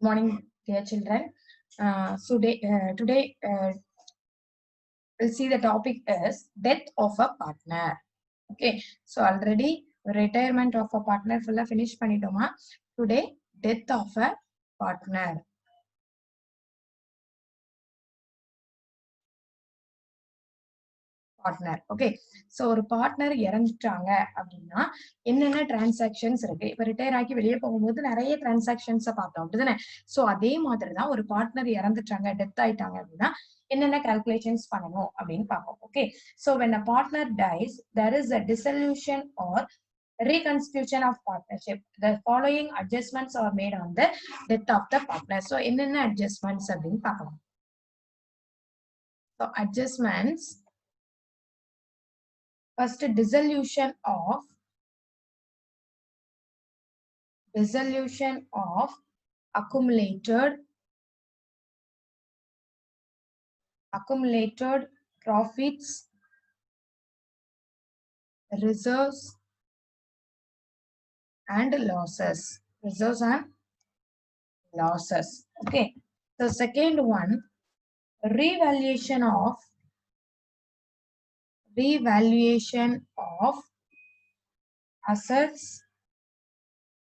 Morning, dear children. Today we'll see the topic is death of a partner. Okay, so already retirement of a partner full finish பண்ணிட்டோமா. Today death of a partner. Partner. Okay, so ஒரு partner இறந்துட்டாங்க அப்படின்னா என்னென்ன transactions இருக்கு. இப்ப retire ஆகி வெளியே போகும்போது நிறைய டிரான்சாக்ஷன்ஸ் பார்த்தோம் அப்படிதானே. சோ அதே மாதிரிதான் ஒரு பார்ட்னர் இறந்துட்டாங்க, டெத் ஆயிட்டாங்க அப்படின்னா என்னென்ன கால்குலேஷன்ஸ் பண்ணணும் அப்படின்னு பார்ப்போம். Okay, so when a partner dies there is a dissolution or reconstitution of partnership. The following adjustments are made on the death of the partner. So என்னென்ன adjustments அப்படின்னு பார்க்கலாம். So adjustments. First, dissolution of accumulated profits, reserves and losses. Okay, so second one, revaluation of assets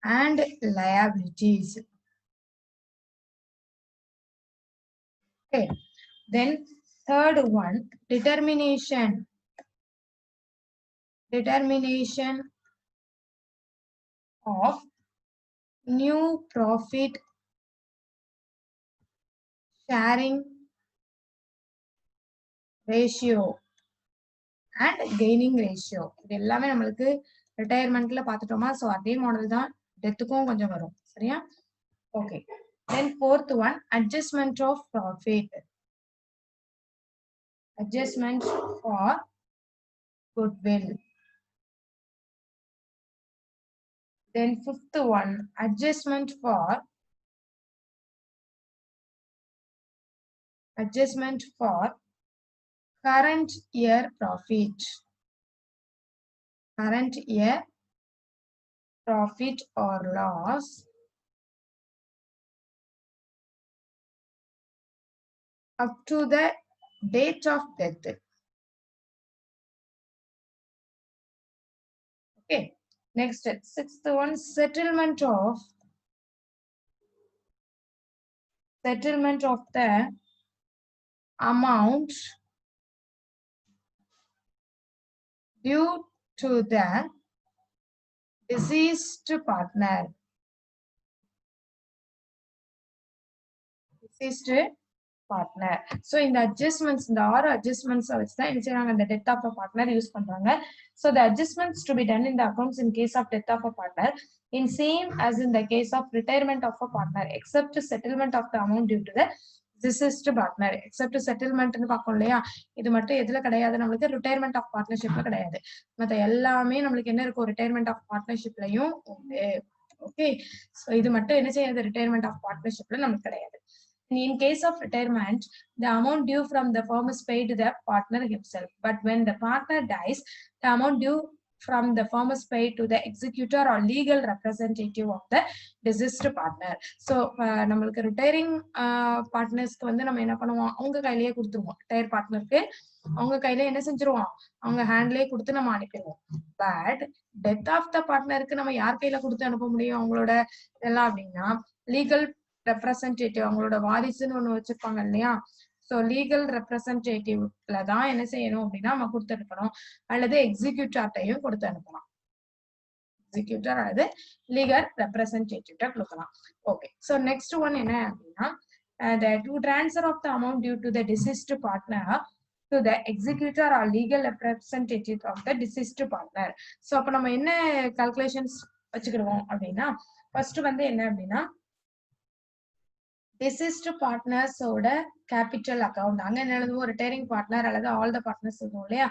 and liabilities. Okay, then third one, determination of new profit sharing ratio and gaining ratio. இது எல்லாமே நம்மளுக்கு ரிட்டையர்மெண்ட்ல பார்த்துட்டோமா. So அதே model தான் டெத்துக்கும் கொஞ்சம் வரும். சரியா? Okay, then fourth one, adjustment of profit, adjustment for goodwill. Then fifth one, adjustment for current year profit or loss up to the date of death. Okay, next, sixth one, settlement of the amount due to the deceased partner. So in the adjustments, இந்த 6 adjustments வச்சு தான் என்ன செய்றாங்க, அந்த death of a partner use பண்றாங்க. So the adjustments to be done in the accounts in case of death of a partner in same as in the case of retirement of a partner except settlement of the amount due to the deceased partner. Except settlement னு பார்ப்போம் இல்லையா, இது மட்டும் எதுல கிடையாது, நம்மளுக்கு retirement of partnershipல கிடையாது. மத்த எல்லாமே நம்மளுக்கு என்ன இருக்கும், retirement of partnershipலயும் உண்டு. ஓகே, சோ இது மட்டும் என்ன செய்யாது, retirement of partnershipல நமக்கு கிடையாது. In case of retirement, the amount due from the firm is paid to the partner himself. But when the partner dies, the amount due from the firm is paid to the executor or legal representative of the deceased partner. So, நம்மளுக்கு retiring partnersக்கு வந்து நம்ம என்ன பண்ணுவோம், அவங்க கையிலேயே கொடுத்துருவோம். retire partnerக்கு அவங்க கையில என்ன செஞ்சிருவோம், அவங்க ஹேண்ட்லயே கொடுத்து நம்ம அனுப்பிடுவோம். பட் டெத் ஆஃப் த பார்ட்னருக்கு நம்ம யார் கையில கொடுத்து அனுப்ப முடியும் அவங்களோட இதெல்லாம் அப்படின்னா, லீகல் ரெப்ரசன்டேட்டிவ், அவங்களோட வாரிசுன்னு ஒண்ணு வச்சிருப்பாங்க இல்லையா. சோ லீகல் ரெப்ரசன்டேட்டிவ்ல தான் என்ன செய்யணும் அப்படின்னா நம்ம கொடுத்து அனுப்பணும், அல்லது எக்ஸிக்யூட்டார்ட்டையும் கொடுத்து அனுப்பலாம். எக்ஸிக்யூட்டர் அல்லது லீகல் ரெப்ரசன்டேட்டிவ்ட்ட கொடுக்கலாம். ஓகே, சோ நெக்ஸ்ட் ஒன் என்ன அப்படின்னா, the to transfer of the amount due to the deceased partner to the executor or legal representative of the deceased partner. So அப்ப நம்ம என்ன கால்குலேஷன்ஸ் வச்சுக்கிடுவோம் அப்படின்னா, ஃபர்ஸ்ட் வந்து என்ன அப்படின்னா, deceased partners ஓட கேபிட்டல் அக்கவுண்ட் அங்க என்ன எழுதுவோம், ரிட்டையரிங் பார்ட்னர் அல்லது ஆல் த பார்ட்னர்ஸ் இருக்கும் இல்லையா.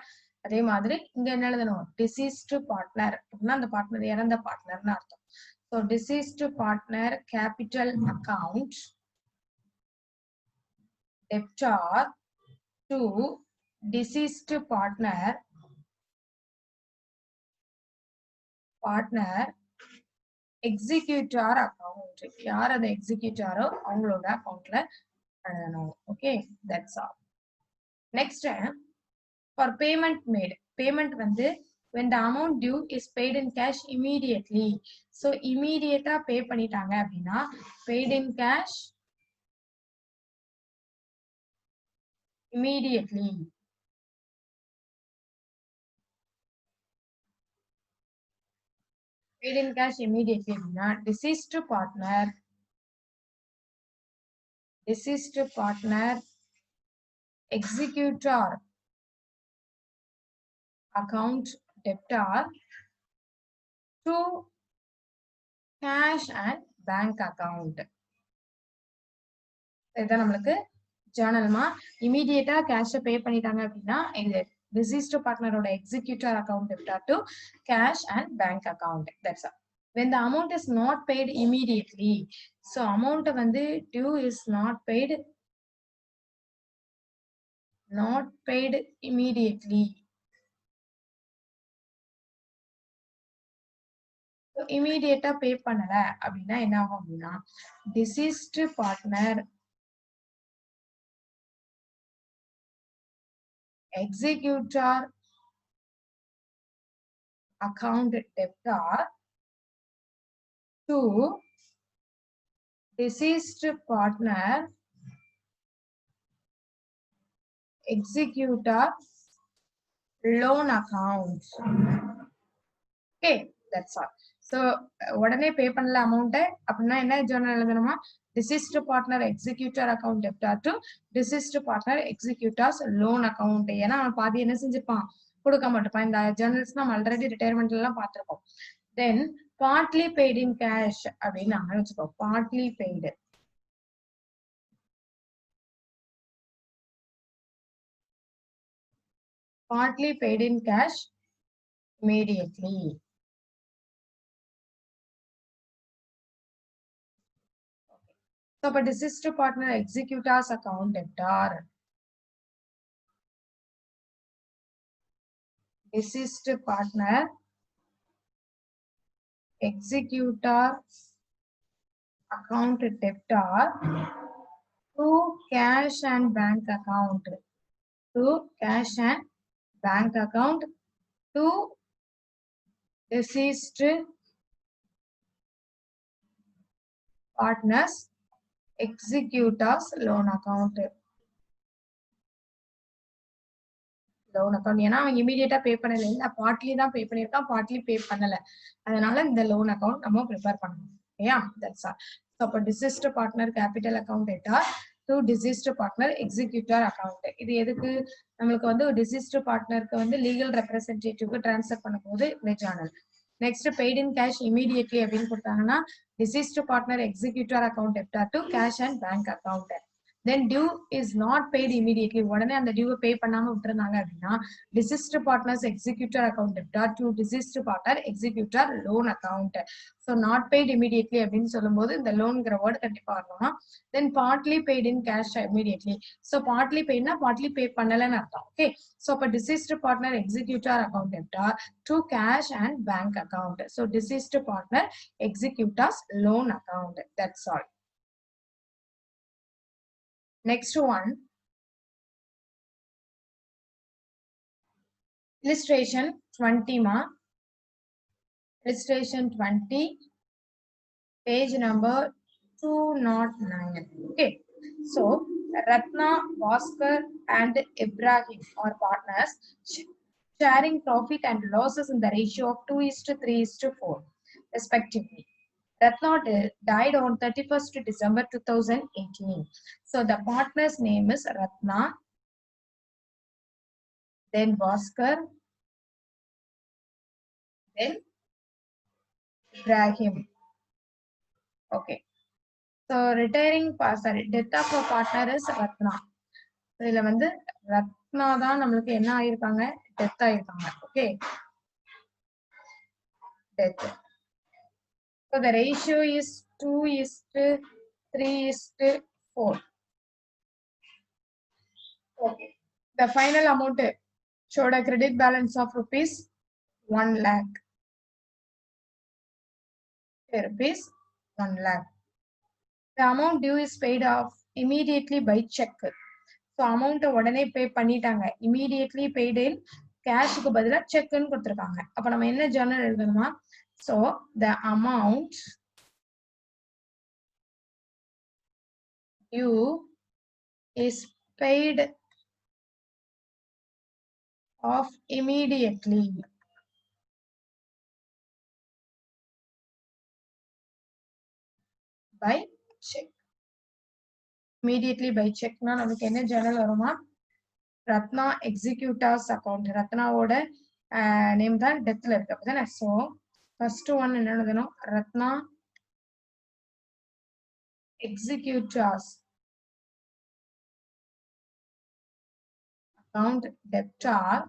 அதே மாதிரி இங்க என்ன எழுதணும், deceased partner அப்படின்னா அந்த பார்ட்னர் இறந்த பார்ட்னர்னு அர்த்தம். So deceased partner capital account debtor to deceased partner, executor account. யார் அந்த எக்ஸிக்யூட்டாரோ அவங்களோட அக்கவுண்ட்ல எழுதணும். Okay, that's all. Next, for payment made. Payment வந்து when the amount due is paid in cash immediately. So immediate pay பண்ணிட்டாங்க அப்படின்னா paid in cash immediately. Paid in cash immediately அப்படின்னா deceased partner executor account debtor to cash and bank account. இதுதான் நம்மளுக்கு ஜேர்னல்மா இமீடியட்டா cash pay பண்ணிட்டாங்க அப்படின்னா இது deceased partner-ஓட executor account debtor to cash and bank account. That's all. When the amount is not paid immediately, so amount வந்து due is not paid immediately. So immediate pay பண்ணல அப்படின்னா என்ன ஆகும் அப்படின்னா deceased partner executor account debtor to deceased partner executor loan account. Okay, that's all. So உடனே பே பண்ணல amount அப்படின்னா என்ன Journal எழுதணுமா deceased partner executor account debtor to deceased partner executors loan account. ஏன்னா அவன் பாதி என்ன செஞ்சிருப்பான் கொடுக்க மாட்டேப்பான். இந்த ஜேர்னல்ஸ் நம்ம ஆல்ரெடி ரிட்டையர்மெண்ட்ல எல்லாம் பார்த்திருப்போம். தென் partly paid in cash அப்படின்னு நாங்க வச்சுக்கோ partly paid in cash immediately. So, but deceased partner executors account debtor. Deceased partner executor account debtor to cash and bank account. To cash and bank account to deceased partners executors loan account. Loan account ஏன்னா அவன் இமீடியட்டா பே பண்ணல இல்ல partly தான் பே பண்ணிருக்கான் partly பே பண்ணல அதனால இந்த லோன் அக்கௌண்ட் நம்ம ப்ரிப்பேர் பண்ணணும். ஓகேயா, தட்ஸ் ஆல். சோ அப்ப deceased partner capital account debtor to deceased partner executor account. இது எதுக்கு நம்மளுக்கு வந்து deceased partnerக்கு வந்து legal representative ட்ரான்ஸ்ஃபர் பண்ணும்போது இந்த Journal. Next paid in cash immediately அப்படின்னு கொடுத்தாங்கன்னா deceased partner executor account debtor to cash and bank account. Then due is not paid immediately. உடனே அந்த டியூ பே பண்ணாம விட்டுருந்தாங்க அப்படின்னா deceased partners executor account debtor to deceased partner executor loan account. So not paid immediately அப்படின்னு சொல்லும்போது இந்த லோன்ங்கிற word கண்டிப்பா வரணும். Then partly paid in cash immediately. So partly paidனா partly pay பண்ணலன்னு அர்த்தம். Okay. So அப்ப deceased partner executor account debtor to cash and bank account. So deceased partner executors loan account. That's all. Next one, illustration 20 ma. Illustration 20, page number 209. Okay, so Ratna, Bhaskar and Ibrahim are partners sharing profit and losses in the ratio of 2:3:4 respectively. Ratna died on 31st December 2018. So the partner's name is Ratna, then Bhaskar, then Ibrahim. Okay. So retiring death of a partner is Ratna. இதுல வந்து ரத்னா தான் நம்மளுக்கு என்ன ஆயிருக்காங்க death ஆயிருக்காங்க. Okay, death. So the ratio is 2:3:4. Okay. The final amount showed a credit balance of rupees 1 lakh. rupees 1 lakh. The amount due is paid off immediately by check. So amount உடனே பே பண்ணிட்டாங்க. Immediately paid in கேஷ்க்கு பதிலா செக்னு கொடுத்திருக்காங்க. அப்ப நம்ம என்ன journal எழுதணுமா? So the amount due is paid off immediately by check. Immediately by check னா நமக்கு என்ன ஜர்னல் வருமா? Ratna executors account. ரத்னாவோட நேம் தான் டெத்ல இருக்கு அப்படிதானே? ஸோ ஃபர்ஸ்ட் ஒன் என்ன எழுதணும்? Ratna executors account debtor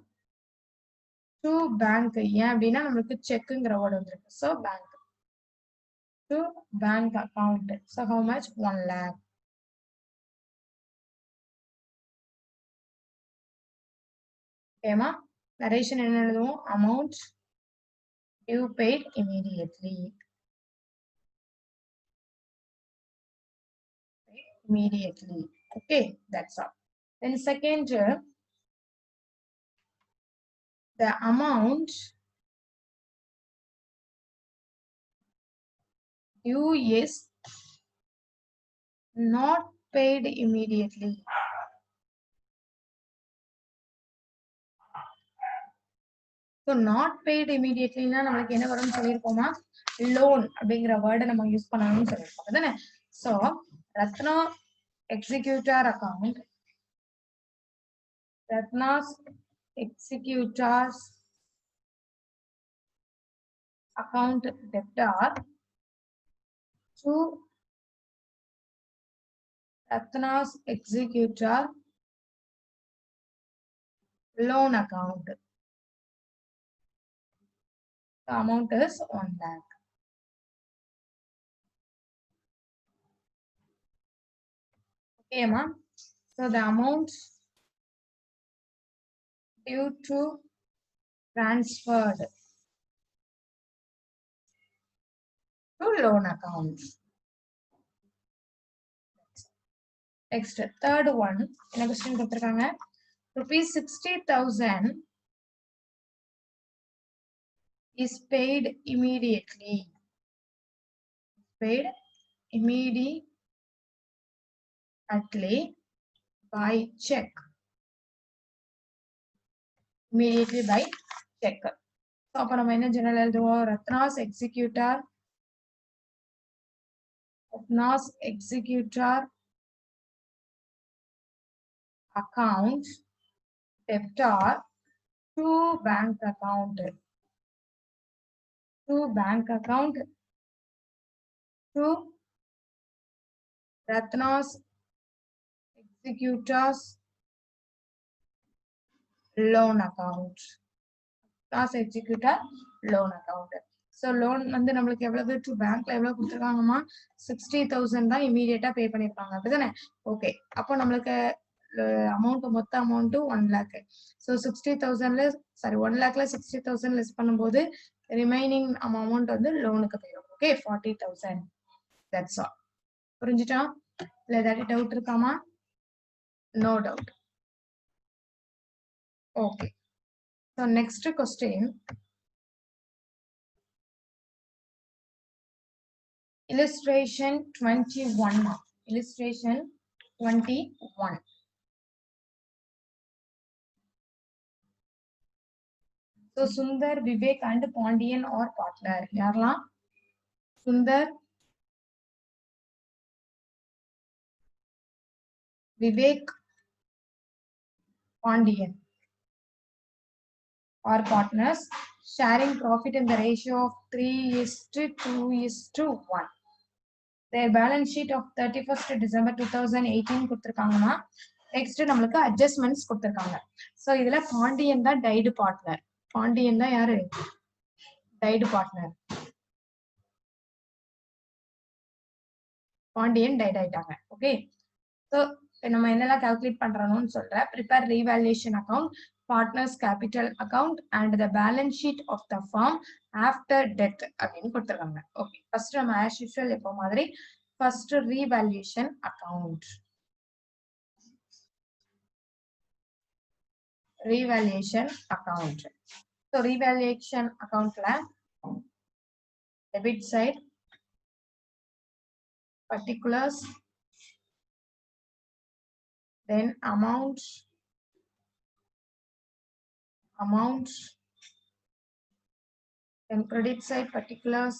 to bank. ஏன் அப்படின்னா நம்மளுக்கு செக்குங்கிற வேர்டு வந்துருக்கு. So bank to bank account. So how much? 1 lakh. ஓகேமா? நரேஷன் என்ன எழுதுவோம்? Amount due paid immediately. Immediately. Okay, that's all. Then second, the amount due is not paid immediately. So not paid immediately னா நமக்கு என்ன வரும்னு சொல்லிருக்கோமா? loan அப்படிங்கிற வேர்டை நம்ம யூஸ் பண்ணணும்னு சொல்லிருக்கோம் தானே? So Ratna executor account, Ratna's executors account debtor to Ratna's executor loan account. The amount is 1 lakh. Okay, ma'am. So the amount due to transferred to loan account. Next, third one. In a question, rupees 60,000 is paid immediately. Paid immediately by check. Immediately by check. So, அப்ப நம்ம என்ன general எழுதுவோம்? Ratna's executor account debtor to bank account. To bank account to Ratna's executors loan account. Ratna's executor loan account. So loan வந்து நம்மளுக்கு எவ்வளவு to பேங்க்ல எவ்வளவு கொடுத்துருக்காங்கம்மா? 60,000 தான் இமீடியட்டா பே பண்ணிருக்காங்க அப்படிதானே? ஓகே, அப்போ நம்மளுக்கு அமௌண்ட் மொத்த அமௌண்ட் 1 lakh. ஸோ 60,000ல 1 lakhல 60,000 லெஸ் பண்ணும்போது ரிமைனிங் அமௌண்ட் வந்து லோனுக்கு போயிடும். ஓகே, 40,000. That's all. புரிஞ்சுட்டா? இல்ல ஏதாவது டவுட் இருக்காமா? No doubt. Okay, so next question. Illustration 21. Illustration 21. So Sundar, Vivek and Pondian are partner. Yarla? Sundar, Vivek, Pondian are partners, sharing profit in the ratio of 3:2:1. Their balance sheet of 31st December 2018 கொடுத்திருக்காங்கன்னா next நம்மளுக்கு adjustments கொடுத்திருக்காங்க. So இதுல பாண்டியன் தான் died partner. Pandian தான் யாரு? Died partner. Pandian died ஆயிட்டாங்க. Okay, so நம்ம என்னெல்லாம் கால்குலேட் பண்றோம்னு சொல்றேன். Prepare revaluation account, partners capital account and the balance sheet of the firm after death அப்படின்னு கொடுத்துருக்காங்க. ஓகே, ஃபர்ஸ்ட் நம்ம as usual எப்போ மாதிரி first revaluation account. revaluation account. So revaluation accountல debit side particulars, then amount, then credit side particulars,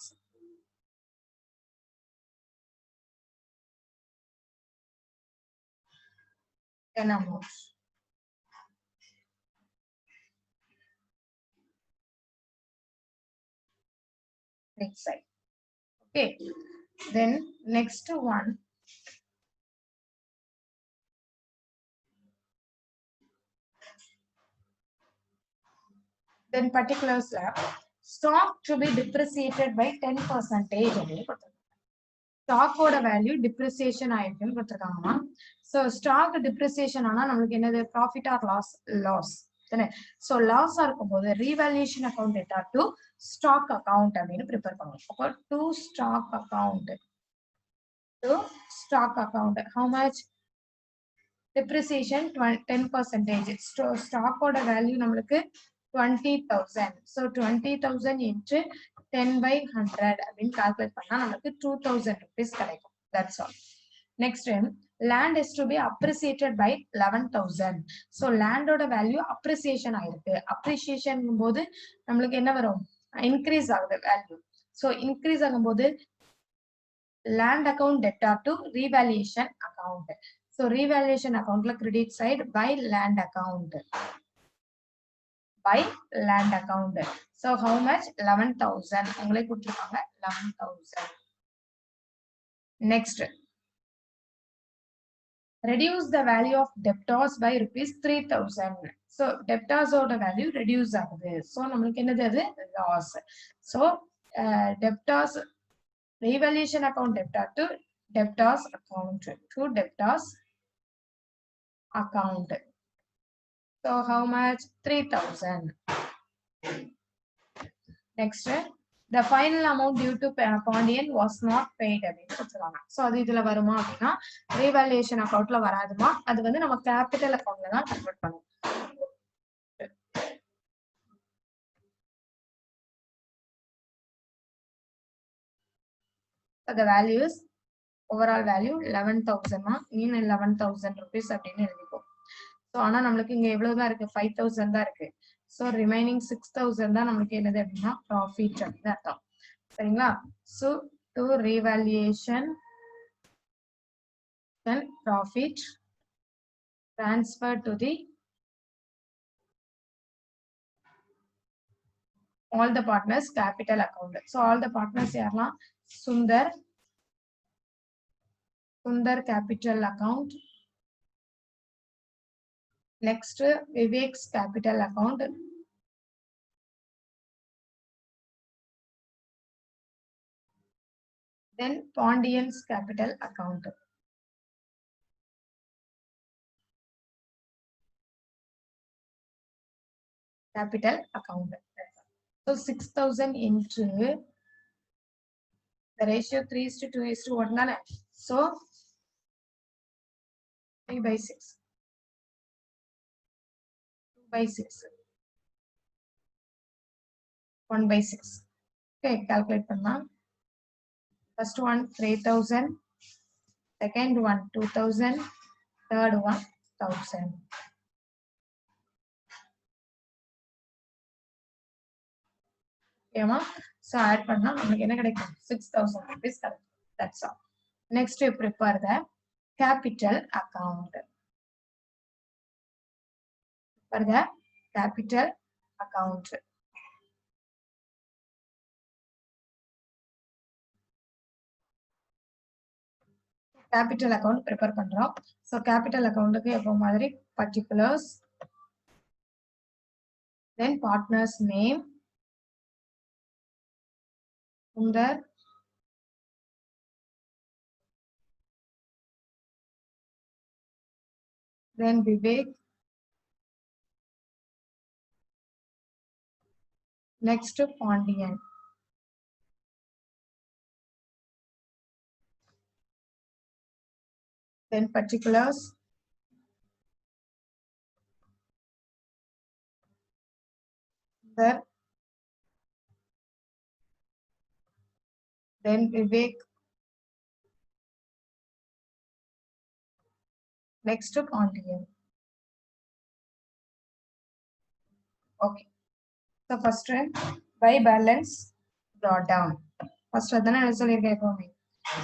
then amount. Next side. Okay, then next one, then particulars stock to be depreciated by 10%. Stock oda value depreciation ஆயிருக்குன்னு கொடுத்திருக்காங்கம்மா. So stock depreciation ஆனா நமக்கு என்னது profit or loss தானே. So loss இருக்கும்போது revaluation account data to stock account அப்படின்னு prepare பண்ணுவோம். அப்போ to stock account how much depreciation 10%. Stock oda value நம்மளுக்கு 20,000. So 20,000 into 10 by 100 அப்படின்னு calculate பண்ணா நமக்கு 2,000 rupees கிடைக்கும். That's all. Next time, land is to be appreciated by 11,000. So land oda value appreciation ஆயிருக்கு. Appreciation போது நம்மளுக்கு என்ன வரும்? Increase ஆகுது value. So increase ஆகும்போது land account debtor to revaluation account. So revaluation accountல credit side by land account. By land account. So how much? 11,000. உங்களே கொடுத்திருக்காங்க 11,000. Next, reduce the value of debtors by rupees 3,000. So debtors oda value reduce ஆகுது. So நமக்கு என்னது அது loss. So debtors revaluation account debtor to debtors account account. So how much? 3,000. Next, the final amount due to Pondian was not paid அப்படின்னு சொல்றாங்க. So அது இதுல வருமா அப்படின்னா revaluation accountல வராதுமா. அது வந்து நம்ம capital accountல தான் convert பண்ணுவோம். So the value is overall value 11,000 மா. in 11,000 rupees அப்படின்னு எழுதிப்போம். So ஆனா நம்மளுக்கு இங்க எவ்வளவுதான் இருக்கு? 5,000 தான் இருக்கு. So remaining 6,000 தான் நமக்கு என்னது அப்படின்னா profit அப்படின்னு அர்த்தம். சரிங்களா? So to revaluation then profit transfer to the all the partners capital account. So all the partners யாரெல்லாம்? Sundar capital account. Next, Vivek's capital account. Then Pondian's capital account. Capital account. So 6,000 into the ratio 3:2:1. So 3/6. 2/6. 1/6. Okay, calculate பண்ணா. First one 3,000. Second one 2,000. Third one 1,000. Okay, so add பண்ணா நமக்கு என்ன கிடைக்கும்? 6,000 rupees கிடைக்கும். That's all. Next, you prepare the capital account. For the capital account. Capital account prepare பண்றோம். So capital accountக்கு எப்போ மாதிரி particulars, then partner's name, Sundar, then Vivek, next Pondian. then particulars, then Vivek, next to Pondian. Okay. So first one, by balance brought down. First one,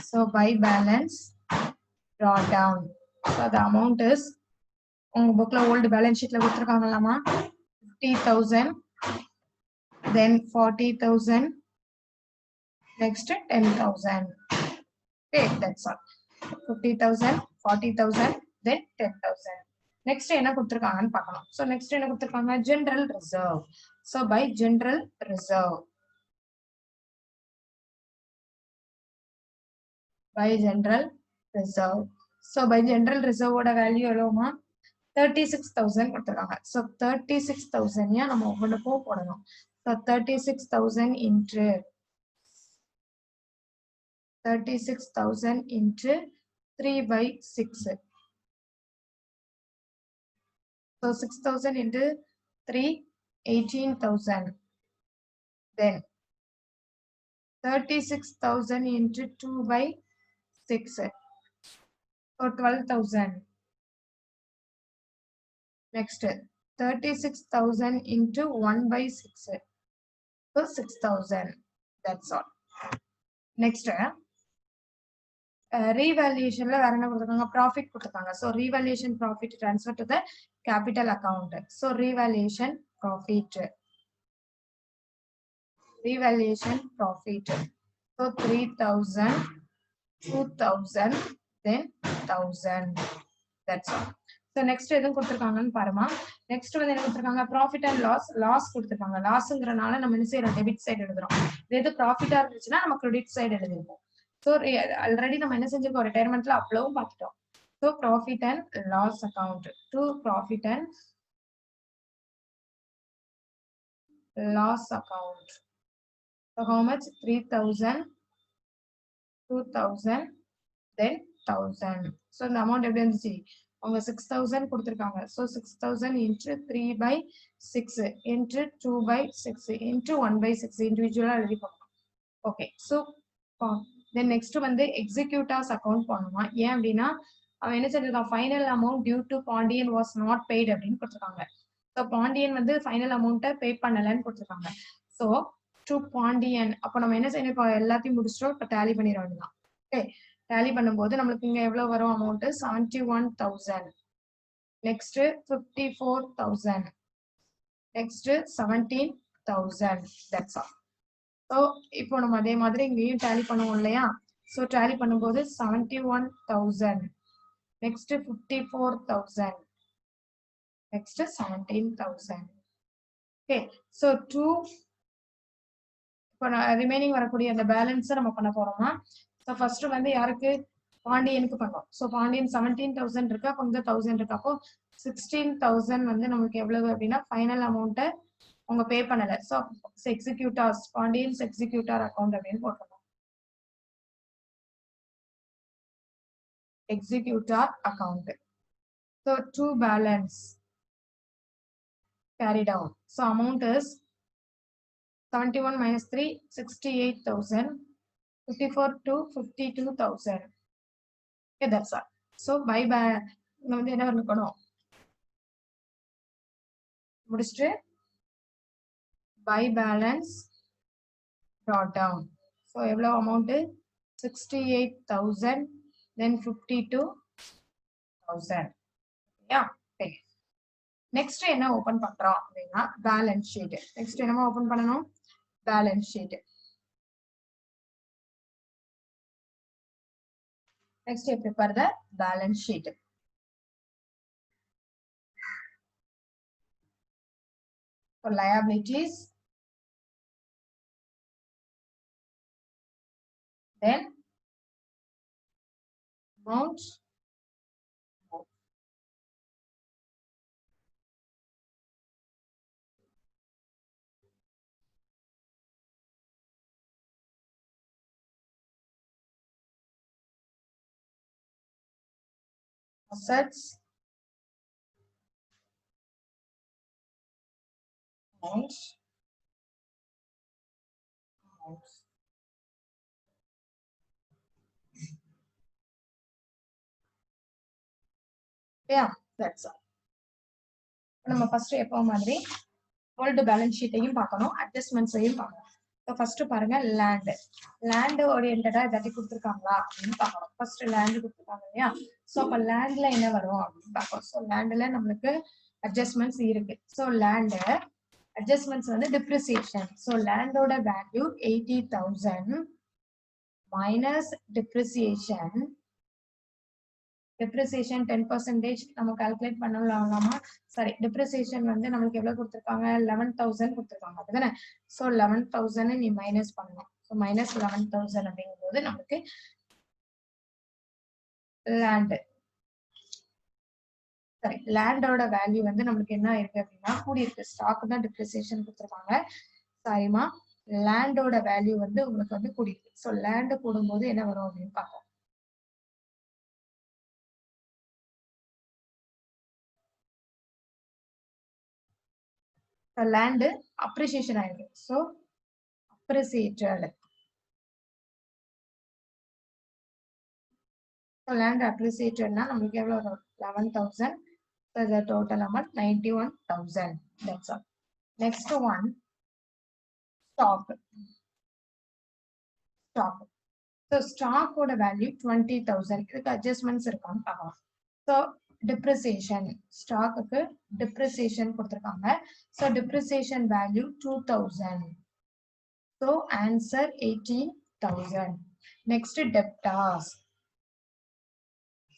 so by balance brought down. So the amount is book old balance sheet 50,000, then 40,000, next 10,000. Okay, that's all. 50,000, 40,000, then 10,000. Next என்ன கொடுத்திருக்காங்கன்னு பார்க்கணும். So next என்ன கொடுத்திருக்காங்க? General reserve. So by general reserve. By general reserve. So by general reserve ஓட value எவ்வளவுமா? 36,000 கொடுத்திருக்காங்க. So 36,000 யா நம்ம ஒவ்வொன்றுக்கும் போடணும். So 36,000 into 36,000 into 3 by 6. So 6,000 into 3, 18,000. Then 36,000 into 2 by 6. So 12,000. Next 36,000 into 1 by 6. So 6,000. That's all. Next revaluation profit. So revaluation profit transfer to the capital account. So revaluation profit. Revaluation profit. So 3,000, 2,000, then 1,000. That's all. So next எதுவும் கொடுத்திருக்காங்கன்னு பாருமா. Next வந்து என்ன கொடுத்திருக்காங்க? Profit and loss கொடுத்திருக்காங்க. லாஸ்ங்கறனால நம்ம என்ன செய்யறோம்? Debit side எழுதுறோம். இது ப்ராஃபிட்டா இருந்துச்சுன்னா நம்ம கிரெடிட் சைடு எழுதிருவோம். சோ ஆல்ரெடி நம்ம என்ன செஞ்சிருக்கோம்? ரிட்டையர்மென்ட்ல அப்ளவும் பார்த்துட்டோம். So profit and loss account to profit and loss account. So how much? 3,000, 2,000, then 1,000. So the amount எப்படி இருந்துச்சு? அவங்க 6,000 கொடுத்திருக்காங்க. So 6,000 into 3 by 6 into 2 by 6 into 1 by 6 இண்டிவிஜுவலா எழுதி போடணும். ஓகே. So then next வந்து எக்ஸிக்யூட்டர்ஸ் அக்கவுண்ட் போடணுமா? ஏன் அப்படின்னா அவன் என்ன சொல்லிருக்கான்? Final amount due to Pandian was not paid அப்படின்னு கொடுத்திருக்காங்க. ஸோ பாண்டியன் வந்து ஃபைனல் அமௌண்ட்டை பே பண்ணலன்னு கொடுத்திருக்காங்க. ஸோ டு பாண்டியன் அப்போ நம்ம என்ன செய்யணும்? இப்போ எல்லாத்தையும் முடிச்சிட்டோம். இப்போ டேலி பண்ணிட வேண்டியதான். ஓகே. டேலி பண்ணும்போது நம்மளுக்கு இங்க எவ்வளவு வரும்? Amount 71,000. Next 54,000. Next 17,000. That's all. So இப்போ நம்ம அதே மாதிரி இங்கேயும் டேலி பண்ணுவோம் இல்லையா? ஸோ டேலி பண்ணும்போது 71,000. நெக்ஸ்ட் 54,000. நெக்ஸ்ட் 17,000. ஓகே. ஸோ இப்போ ரிமைனிங் வரக்கூடிய அந்த பேலன்ஸை நம்ம பண்ண போறோமா? ஸோ ஃபர்ஸ்ட் வந்து யாருக்கு? பாண்டியனுக்கு பண்ணோம். ஸோ பாண்டியன் 17,000 இருக்கு. அப்போ இந்த 1,000 இருக்கு. அப்போ 16,000 வந்து நமக்கு எவ்வளவு அப்படின்னா ஃபைனல் அமௌண்ட்டை அவங்க பே பண்ணல. ஸோ எக்ஸிக்யூட்டர்ஸ் பாண்டியன்ஸ் எக்ஸிக்யூட்டர் அக்கௌண்ட் அப்படின்னு போட்டுருக்கோம். Executor account. So to balance carry down. So amount is 71 minus 3, 68,000. 54 to 52,000. Okay, that's all. So by வந்து என்ன பண்ணணும்? முடிச்சிட்டு by balance brought down. So எவ்வளவு amount? 68,000, then 52,000. Yeah. Okay. Next என்ன open பண்றோம் அப்படின்னா பேலன்ஸ் ஷீட். நெக்ஸ்ட் என்னமா open பண்ணணும்? Balance sheet. Next, you prepare the balance sheet. For liabilities, then amount, assets and yeah, that's all. நம்ம first எப்போ மாதிரி old balance ஷீட்டையும் பார்க்கணும், அட்ஜஸ்ட்மெண்ட்ஸையும் பார்க்கணும். இப்போ ஃபர்ஸ்ட் பாருங்க, லேண்ட் ஓரியன்டா ஏதாட்டி கொடுத்துருக்காங்களா அப்படின்னு பார்க்கணும். ஃபர்ஸ்ட் லேண்ட் கொடுத்துருக்காங்க இல்லையா, ஸோ அப்போ லேண்ட்ல என்ன வரும் அப்படின்னு பார்க்கணும். ஸோ லேண்ட்ல நம்மளுக்கு அட்ஜஸ்ட்மெண்ட்ஸ் இருக்கு. ஸோ லேண்ட் அட்ஜஸ்ட்மெண்ட்ஸ் வந்து டிப்ரிசியேஷன். ஸோ லேண்டோட வேல்யூ 80,000 மைனஸ் டிப்ரிசியேஷன். depreciation 10% நம்ம கால்குலேட் பண்ணலாமா? சரி, depreciation வந்து நமக்கு எவ்வளவு கொடுத்திருக்காங்க? 11,000 கொடுத்திருக்காங்க, அப்படிதானே? சோ 11,000 நீ மைனஸ் பண்ணணும். சோ மைனஸ் 11,000 அப்படிங்கும்போது நமக்கு லேண்ட், சரி, லேண்டோட வேல்யூ வந்து நமக்கு என்ன இருக்கு அப்படின்னா கூடி இருக்கு. ஸ்டாக் தான் டிப்ரிசியேஷன் கொடுத்திருக்காங்க. சரிமா, லேண்டோட வேல்யூ வந்து உங்களுக்கு வந்து கூடி இருக்கு. சோ லேண்ட் கூடும்போது என்ன வரும் அப்படின்னு பார்ப்போம். land appreciation ஆயிருக்கு. So appreciated. So land appreciated னா நமக்கு எவ்வளவு வரும்? 11,000. So the total amount 91,000. That's all. Next one, stock. So stock ஓட value 20,000. இதுக்கு adjustments இருக்கான்னு பார்க்கலாம். So depreciation, stock க்கு depreciation கொடுத்திருக்காங்க. So depreciation value 2,000. So answer 18,000. Next debtors.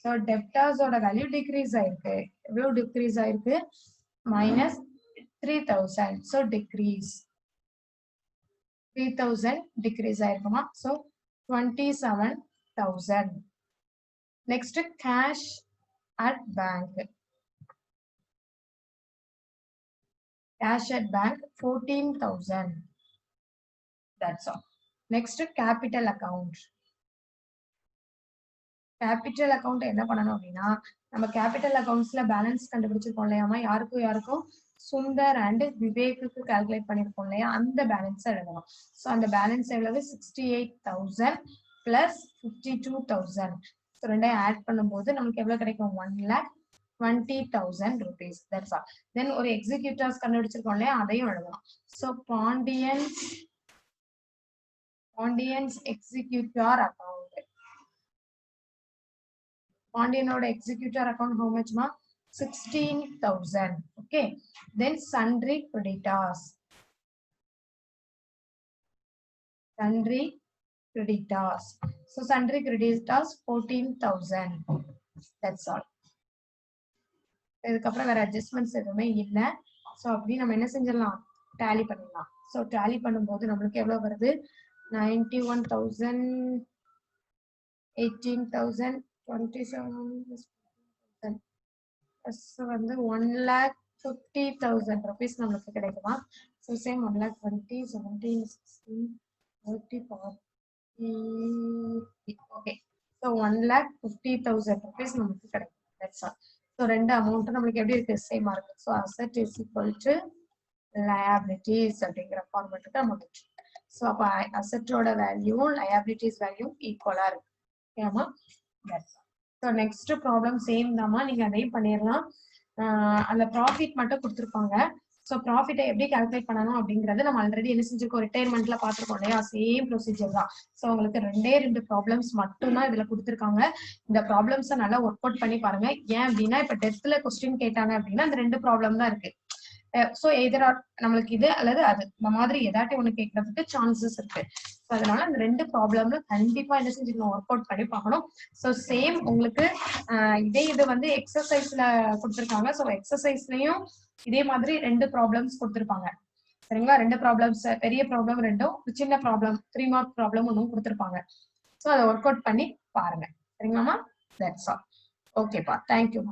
So debtors ஓட value decrease ஆயிருக்கு. எவ்வளவு decrease ஆயிருக்கு? minus 3,000. So decrease 3,000 decrease ஆயிருக்குமா? So 27,000. Next cash at bank. Cash at bank 14,000. That's all. Next capital account. Capital account என்ன பண்ணணும் அப்படின்னா, நம்ம capital accountsல balance கண்டுபிடிச்சிருக்கோம் இல்லையாமா, யாருக்கும் சுந்தர் அண்ட் விவேக்கு கால்குலேட் பண்ணிருக்கோம் இல்லையா, அந்த பேலன்ஸ் எழுதணும். சோ அந்த பேலன்ஸ் எவ்வளவு? 68,000 பிளஸ் 52,000. ஸோ ரெண்டையும் ஆட் பண்ணும்போது நமக்கு எவ்வளவு கிடைக்கும்? 1,20,000 rupees. That's all. Then ஒரு எக்ஸிக்யூட்டர்ஸ் கண்டுபிடிச்சிருக்கோம் இல்லையா, அதையும் எழுதணும். So Pandian's executor account. Pandianoட executor account how much ma? 16,000. Okay. Then sundry creditors. So sundry creditors 14,000. That's all. இதுக்கப்புறம் வேற அட்ஜஸ்ட்மெண்ட்ஸ் எதுவுமே இல்ல. சோ அப்படி நம்ம என்ன செஞ்சிடலாம்? டேலி பண்ணிடலாம். சோ டேலி பண்ணும்போது நம்மளுக்கு எவ்வளவு வருது? 91,000, 18,000, 27,000 plus வந்து 1,50,000 rupees நமக்கு கிடைக்குமா? So same 1,20,000, 17, 16, 30, 40. Okay. So 1,50,000 rupees நமக்கு கிடைக்கும். That's all. So ரெண்டு அமௌண்ட் நமக்கு எப்படி இருக்கு? சேமா இருக்கு. So asset is equal to liabilities அப்படிங்கிற ஃபார்மேட்டுக்கு நம்ம வச்சிருக்கோம். So அப்ப asset-ஓட வேல்யூ liabilities வேல்யூ ஈக்குவலா இருக்கு. ஓகேமா? So next problem same தாமா, நீங்க அதையும் பண்ணிடலாம். அந்த ப்ராஃபிட் மட்டும் கொடுத்துருப்பாங்க. ஸோ ப்ராஃபிட்டை எப்படி கால்குலேட் பண்ணணும் அப்படிங்கறது நம்ம ஆல்ரெடி என்ன செஞ்சிருக்கோம்? ரிட்டையர்மெண்ட்ல பார்த்துருக்கோம் இல்லையா, சேம் ப்ரொசீஜர் தான். ஸோ உங்களுக்கு ரெண்டு ப்ராப்ளம்ஸ் மட்டும் தான் இதுல கொடுத்துருக்காங்க. இந்த ப்ராப்ளம்ஸை நல்லா ஒர்க் அவுட் பண்ணி பாருங்க. ஏன் அப்படின்னா இப்ப டெஸ்ட்ல கொஸ்டின் கேட்டாங்க அப்படின்னா அந்த ரெண்டு ப்ராப்ளம் தான் இருக்கு. சோ எதிரா நம்மளுக்கு இது அல்லது அது, இந்த மாதிரி ஏதாட்டி ஒண்ணு கேட்கறதுக்கு சான்சஸ் இருக்கு. அதனால அந்த ரெண்டு ப்ராப்ளம்ல கண்டிப்பா என்ன செஞ்சுக்கணும்? ஒர்க் அவுட் பண்ணி பார்க்கணும். ஸோ சேம் உங்களுக்கு இது வந்து எக்ஸசைஸ்ல கொடுத்துருக்காங்க. ஸோ எக்ஸசைஸ்லயும் இதே மாதிரி ரெண்டு ப்ராப்ளம்ஸ் கொடுத்துருப்பாங்க. சரிங்களா? ரெண்டு ப்ராப்ளம்ஸ், பெரிய ப்ராப்ளம் ரெண்டும், சின்ன ப்ராப்ளம் 3 மார்க் ப்ராப்ளம் ஒன்றும் கொடுத்துருப்பாங்க. ஸோ அதை ஒர்க் அவுட் பண்ணி பாருங்க. சரிங்களாமா? That's all. ஓகேப்பா, தேங்க்யூ.